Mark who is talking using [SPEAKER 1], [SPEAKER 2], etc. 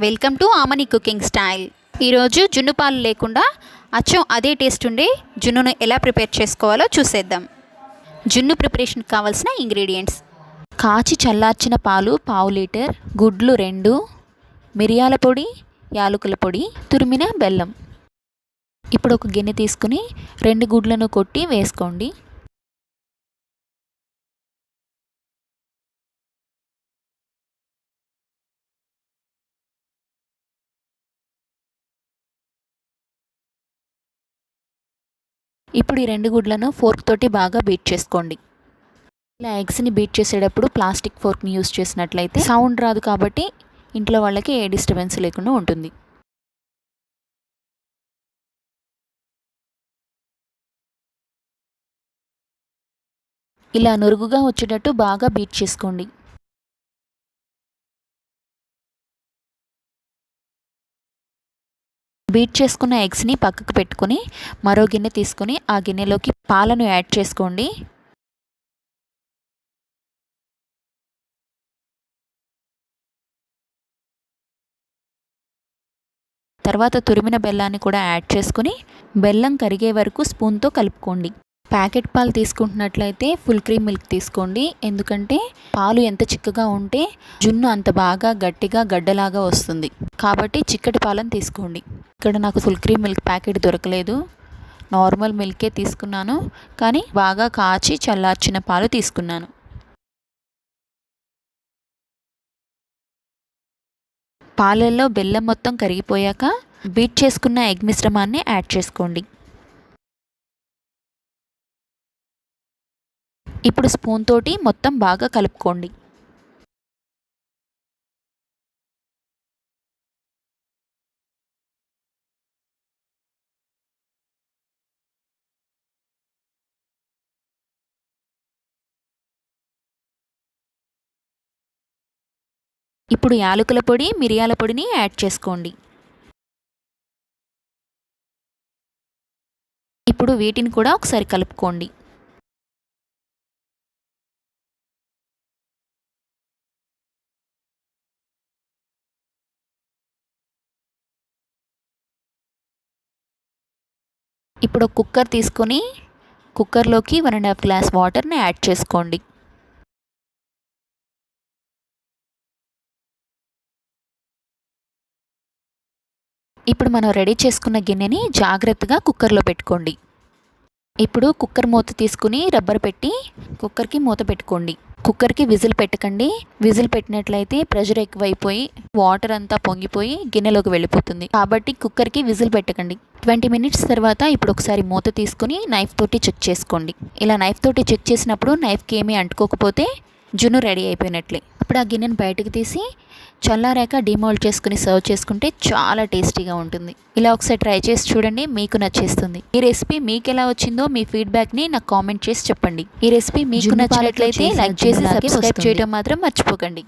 [SPEAKER 1] Welcome to Aamani cooking style. ఈరోజు జున్ను పాలు లేకుండా అచ్చం అదే టేస్ట్ ఉండే జున్నును ఎలా ప్రిపేర్ చేసుకోవాలో చూసేద్దాం. జున్ను ప్రిపరేషన్కి కావాల్సిన ఇంగ్రీడియంట్స్: కాచి చల్లార్చిన పాలు పావు లీటర్, గుడ్లు 2, మిరియాల పొడి, యాలకుల పొడి, తురిమిన బెల్లం. ఇప్పుడు ఒక గిన్నె తీసుకుని 2 గుడ్లను కొట్టి వేసుకోండి. ఇప్పుడు ఈ 2 గుడ్లను ఫోర్క్ తోటి బాగా బీట్ చేసుకోండి. ఇలా ఎగ్స్ని బీట్ చేసేటప్పుడు ప్లాస్టిక్ ఫోర్క్ని యూస్ చేసినట్లయితే సౌండ్ రాదు, కాబట్టి ఇంట్లో వాళ్ళకి ఏ డిస్టర్బెన్స్ లేకుండా ఉంటుంది. ఇలా నురుగుగా వచ్చేటట్టు బాగా బీట్ చేసుకోండి. బీట్ చేసుకున్న ఎగ్స్ని పక్కకు పెట్టుకొని మరో గిన్నె తీసుకొని ఆ గిన్నెలోకి పాలను యాడ్ చేసుకోండి. తర్వాత తురిమిన బెల్లాన్ని కూడా యాడ్ చేసుకుని బెల్లం కరిగే వరకు స్పూన్తో కలుపుకోండి. ప్యాకెట్ పాలు తీసుకుంటున్నట్లయితే ఫుల్ క్రీమ్ మిల్క్ తీసుకోండి, ఎందుకంటే పాలు ఎంత చిక్కగా ఉంటే జున్ను అంత బాగా గట్టిగా గడ్డలాగా వస్తుంది. కాబట్టి చిక్కటి పాలను తీసుకోండి. ఇక్కడ నాకు ఫుల్ క్రీమ్ మిల్క్ ప్యాకెట్ దొరకలేదు, నార్మల్ మిల్కే తీసుకున్నాను, కానీ బాగా కాచి చల్లార్చిన పాలు తీసుకున్నాను. పాలల్లో బెల్లం మొత్తం కరిగిపోయాక బీట్ చేసుకున్న ఎగ్ మిశ్రమాన్ని యాడ్ చేసుకోండి. ఇప్పుడు స్పూన్ తోటి మొత్తం బాగా కలుపుకోండి. ఇప్పుడు యాలకుల పొడి, మిరియాల పొడిని యాడ్ చేసుకోండి. ఇప్పుడు వీటిని కూడా ఒకసారి కలుపుకోండి. ఇప్పుడు కుక్కర్ తీసుకొని కుక్కర్లోకి 1.5 గ్లాస్ వాటర్ని యాడ్ చేసుకోండి. ఇప్పుడు మనం రెడీ చేసుకున్న గిన్నెని జాగ్రత్తగా కుక్కర్లో పెట్టుకోండి. ఇప్పుడు కుక్కర్ మూత తీసుకుని రబ్బర్ పెట్టి కుక్కర్కి మూత పెట్టుకోండి. కుక్కర్కి విజిల్ పెట్టకండి. విజిల్ పెట్టినట్లయితే ప్రెషర్ ఎక్కువైపోయి వాటర్ అంతా పొంగిపోయి గిన్నెలోకి వెళ్ళిపోతుంది. కాబట్టి కుక్కర్కి విజిల్ పెట్టకండి. 20 మినిట్స్ తర్వాత ఇప్పుడు ఒకసారి మూత తీసుకుని నైఫ్ తోటి చెక్ చేసుకోండి. ఇలా నైఫ్ తోటి చెక్ చేసినప్పుడు నైఫ్కి ఏమీ అంటుకోకపోతే జున్ను రెడీ అయిపోయినట్లే. ఇప్పుడు ఆ గిన్నెను బయటకు తీసి చల్లారాక డిమోల్డ్ చేసుకుని సర్వ్ చేసుకుంటే చాలా టేస్టీగా ఉంటుంది. ఇలా ఒకసారి ట్రై చేసి చూడండి, మీకు నచ్చేస్తుంది. ఈ రెసిపీ మీకు ఎలా వచ్చిందో మీ ఫీడ్బ్యాక్ని నాకు కామెంట్ చేసి చెప్పండి. ఈ రెసిపీ మీకు నచ్చినట్లయితే లైక్ చేసి సబ్స్క్రైబ్ చేయడం మాత్రం మర్చిపోకండి.